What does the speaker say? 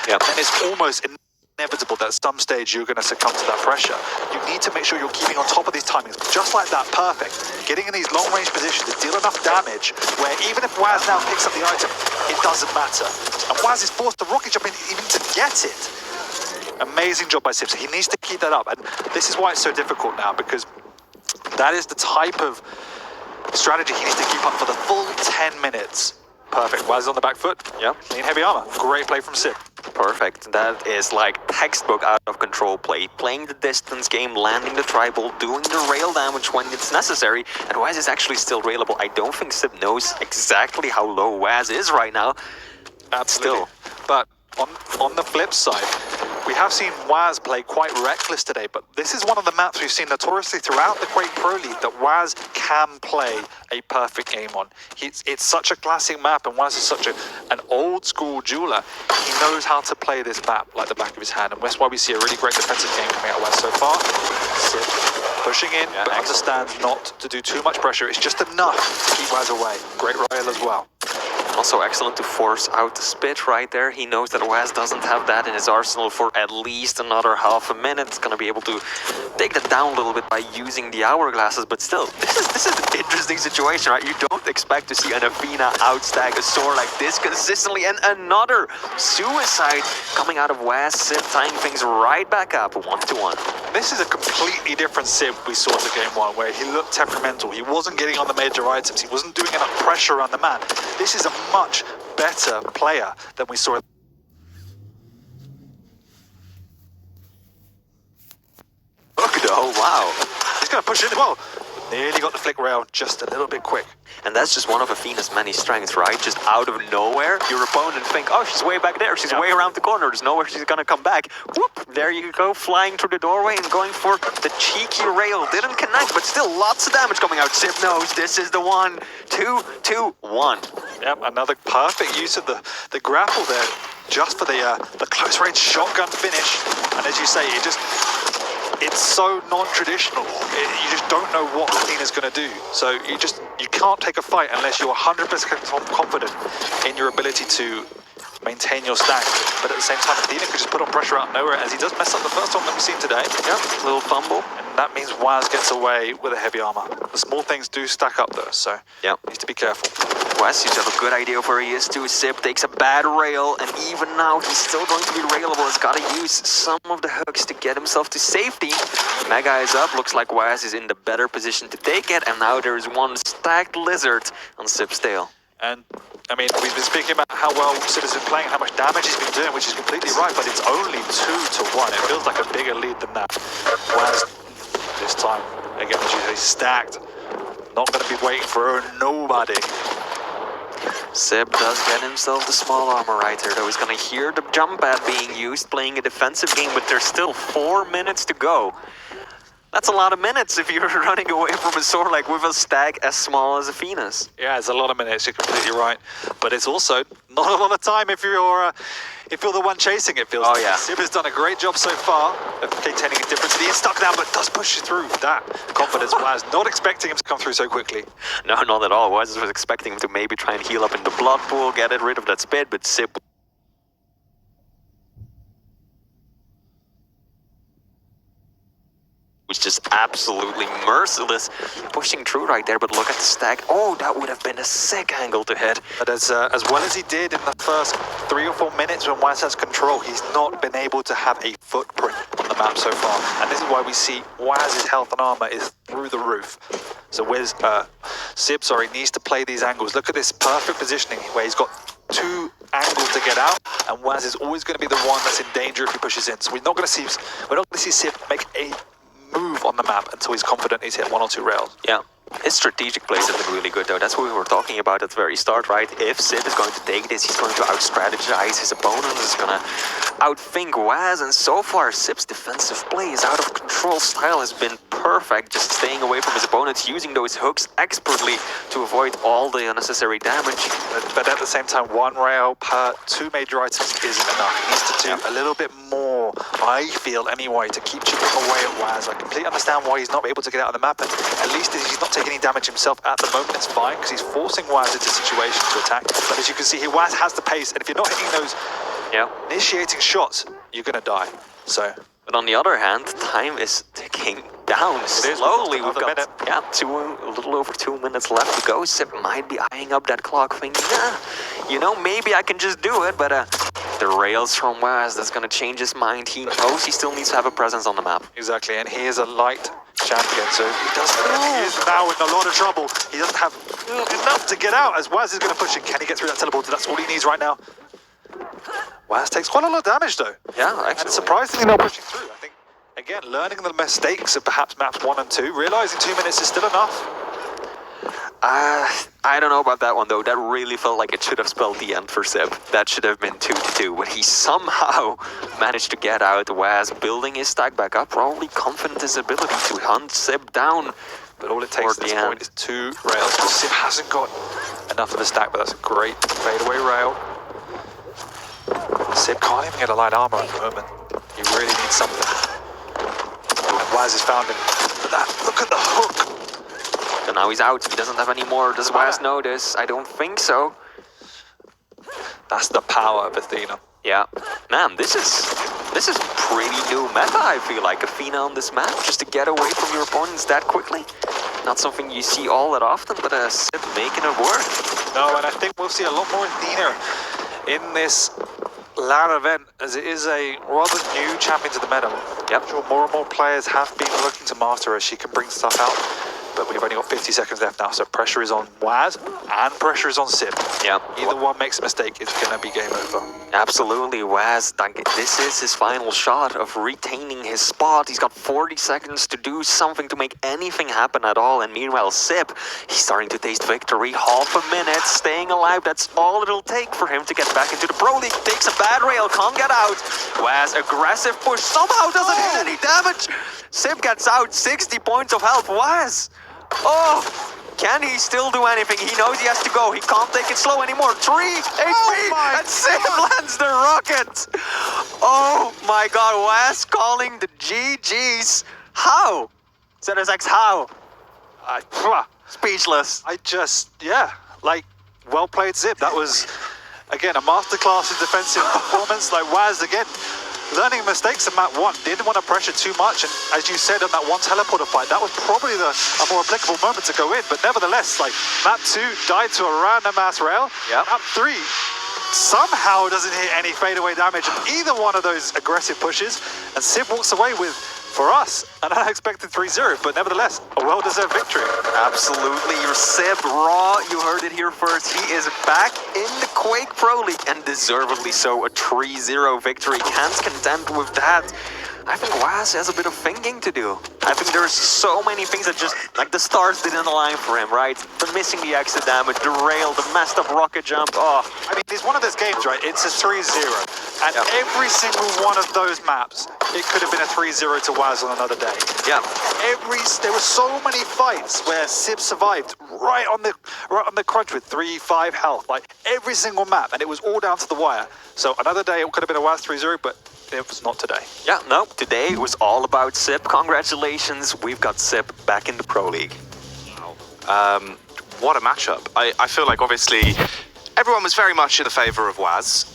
Yep. And it's almost inevitable that at some stage you're going to succumb to that pressure. You need to make sure you're keeping on top of these timings, just like that, perfect. Getting in these long-range positions to deal enough damage where even if WHAZ now picks up the item, it doesn't matter. And WHAZ is forced to rocket jump in even to get it. Amazing job by SIB. So he needs to keep that up, and this is why it's so difficult now, because that is the type of strategy he needs to keep up for the full 10 minutes. Perfect. WHAZ is on the back foot. Yeah. Clean heavy armor. Great play from SIB. Perfect. That is like textbook out of control play. Playing the distance game, landing the tribal, doing the rail damage when it's necessary, and WHAZ is actually still railable. I don't think SIB knows exactly how low WHAZ is right now. Absolutely. Still. But on the flip side, we have seen WHAZ play quite reckless today, but this is one of the maps we've seen notoriously throughout the Quake Pro League that WHAZ can play a perfect game on. It's such a classic map, and WHAZ is such an old school jeweler. He knows how to play this map like the back of his hand, and that's why we see a really great defensive game coming out of WHAZ so far. SIB pushing in, but understands not to do too much pressure. It's just enough to keep WHAZ away. Great rail as well. Also excellent to force out the spit right there. He knows that WHAZ doesn't have that in his arsenal for at least another half a minute. It's going to be able to take that down a little bit by using the hourglasses, but still, this is an interesting situation, right? You don't expect to see an Athena outstag a sword like this consistently, and another suicide coming out of WHAZ. SIB tying things right back up, 1-1. This is a completely different SIB we saw to game one, where he looked temperamental. He wasn't getting on the major items. He wasn't doing enough pressure around the man. This is a much better player than we saw. Oh, wow. He's going to push it as well. Nearly got the flick rail just a little bit quick. And that's just one of Athena's many strengths, right? Just out of nowhere, your opponent think, oh, she's way back there. She's way around the corner. There's nowhere she's going to come back. Whoop, there you go, flying through the doorway and going for the cheeky rail. Didn't connect, but still lots of damage coming out. SIB knows this is the one. 2-2-1. Yep, another perfect use of the grapple there, just for the close-range shotgun finish. And as you say, it's so non-traditional. You just don't know what Athena's going to do. So you can't take a fight unless you're 100% confident in your ability to maintain your stack. But at the same time, Athena could just put on pressure out of nowhere, as he does mess up the first one that we've seen today. Yep, little fumble. And that means WHAZ gets away with a heavy armor. The small things do stack up though, so needs to be careful. WHAZ seems to have a good idea of where he is too. SIB takes a bad rail, and even now he's still going to be railable. He's got to use some of the hooks to get himself to safety. Mega is up. Looks like WHAZ is in the better position to take it, and now there's one stacked lizard on SIB's tail. And I mean, we've been speaking about how well SIB has been playing and how much damage he's been doing, which is completely right, but it's only 2-1. It feels like a bigger lead than that. WHAZ this time, again, as you say, stacked. Not going to be waiting for nobody. SIB does get himself the small armor right there, though. He's going to hear the jump pad being used, playing a defensive game, but there's still 4 minutes to go. That's a lot of minutes if you're running away from a sword like with a stack as small as Athena's. Yeah, it's a lot of minutes, you're completely right. But it's also not a lot of time if you're the one chasing it, feels like. SIB has done a great job so far of containing a difference. He is stuck down, but does push through that confidence. WHAZ not expecting him to come through so quickly. No, not at all. WHAZ was expecting him to maybe try and heal up in the blood pool, get rid of that spit, but SIB was just absolutely merciless, pushing through right there. But look at the stack. Oh, that would have been a sick angle to hit. But as well as he did in the first 3 or 4 minutes when WHAZ has control, he's not been able to have a footprint on the map so far. And this is why we see WHAZ's health and armor is through the roof. So SIB needs to play these angles. Look at this perfect positioning where he's got 2 angles to get out, and WHAZ is always going to be the one that's in danger if he pushes in. So we're not going to see SIB make a move on the map until he's confident he's hit 1 or 2 rails. Yeah. His strategic plays have been really good though. That's what we were talking about at the very start, right? If SIB is going to take this, he's going to out-strategize his opponent, is going to outthink WHAZ, and so far SIB's defensive play, his out-of-control style has been perfect, just staying away from his opponents, using those hooks expertly to avoid all the unnecessary damage. But at the same time, 1 rail per 2 major items isn't enough. He needs to do a little bit more, I feel anyway, to keep chipping away at WHAZ. I completely understand why he's not able to get out of the map, and at least if he's not taking any damage himself at the moment, it's fine, because he's forcing WHAZ into situations to attack. But as you can see here, WHAZ has the pace, and if you're not hitting those Yeah. initiating shots, you're gonna die. So. But on the other hand, time is ticking down slowly. We've got a little over 2 minutes left to go. SIB might be eyeing up that clock, thinking, you know, maybe I can just do it. But the rails from WHAZ, that's going to change his mind. He knows he still needs to have a presence on the map. Exactly, and he is a light champion, so he is now in a lot of trouble. He doesn't have enough to get out as WHAZ is going to push him. Can he get through that teleporter? That's all he needs right now. WHAZ takes quite a lot of damage though. Yeah, actually. And surprisingly not pushing through. I think, again, learning the mistakes of perhaps maps 1 and 2, realizing 2 minutes is still enough. I don't know about that one though. That really felt like it should have spelled the end for SIB. That should have been 2-2, but he somehow managed to get out. WHAZ building his stack back up, probably confident in his ability to hunt SIB down. But all it takes at this point is 2 rails. SIB hasn't got enough of a stack, but that's a great fadeaway rail. SIB can't even get a light armor at the moment. He really needs something. And WHAZ has found him. Look at the hook. So now he's out. He doesn't have any more. Does WHAZ know this? I don't think so. That's the power of Athena. Yeah. Man, this is pretty new meta, I feel like. Athena on this map, just to get away from your opponents that quickly. Not something you see all that often, but SIB making it work. No, and I think we'll see a lot more Athena in this LAN event, as it is a rather new champion to the meta. Yep. I'm sure more and more players have been looking to master her. She can bring stuff out, but we've only got 50 seconds left now, so pressure is on WHAZ and pressure is on SIB. Yeah. Either one makes a mistake, it's going to be game over. Absolutely, WHAZ, this is his final shot of retaining his spot. He's got 40 seconds to do something to make anything happen at all. And meanwhile, SIB, he's starting to taste victory. Half a minute, staying alive. That's all it'll take for him to get back into the Pro League. Takes a bad rail, can't get out. WHAZ, aggressive push, somehow doesn't hit any damage. SIB gets out, 60 points of health. WHAZ, can he still do anything? He knows he has to go. He can't take it slow anymore. 3 HP, and SIB lands the rocket. Oh my god, WHAZ calling the GGs. How? ZSX, how? Speechless. Well played, SIB. That was, again, a masterclass in defensive performance. Like WHAZ, again, learning mistakes in map 1, didn't want to pressure too much, and as you said on that one teleporter fight, that was probably a more applicable moment to go in, but nevertheless, like, map 2 died to a random ass rail. Yep. Map 3 somehow doesn't hit any fadeaway damage in either one of those aggressive pushes, and SIB walks away with, for us, an unexpected 3-0, but nevertheless, a well-deserved victory. Absolutely, your SIB raw, you heard it here first. He is back in the Quake Pro League, and deservedly so, a 3-0 victory. Can't contend with that. I think WHAZ has a bit of thinking to do. I think there's so many things that just, like, the stars didn't align for him, right? The missing the exit damage, the rail, the messed up rocket jump, I mean, it's one of those games, right? It's a 3-0. And every single one of those maps, it could have been a 3-0 to WHAZ on another day. Yeah. There were so many fights where SIB survived right on the crunch with 3-5 health, like every single map, and it was all down to the wire. So another day it could have been a WHAZ 3-0, but it was not today. Yeah, no, today it was all about SIB. Congratulations, we've got SIB back in the Pro League. Wow. What a matchup. I feel like obviously everyone was very much in the favour of WHAZ.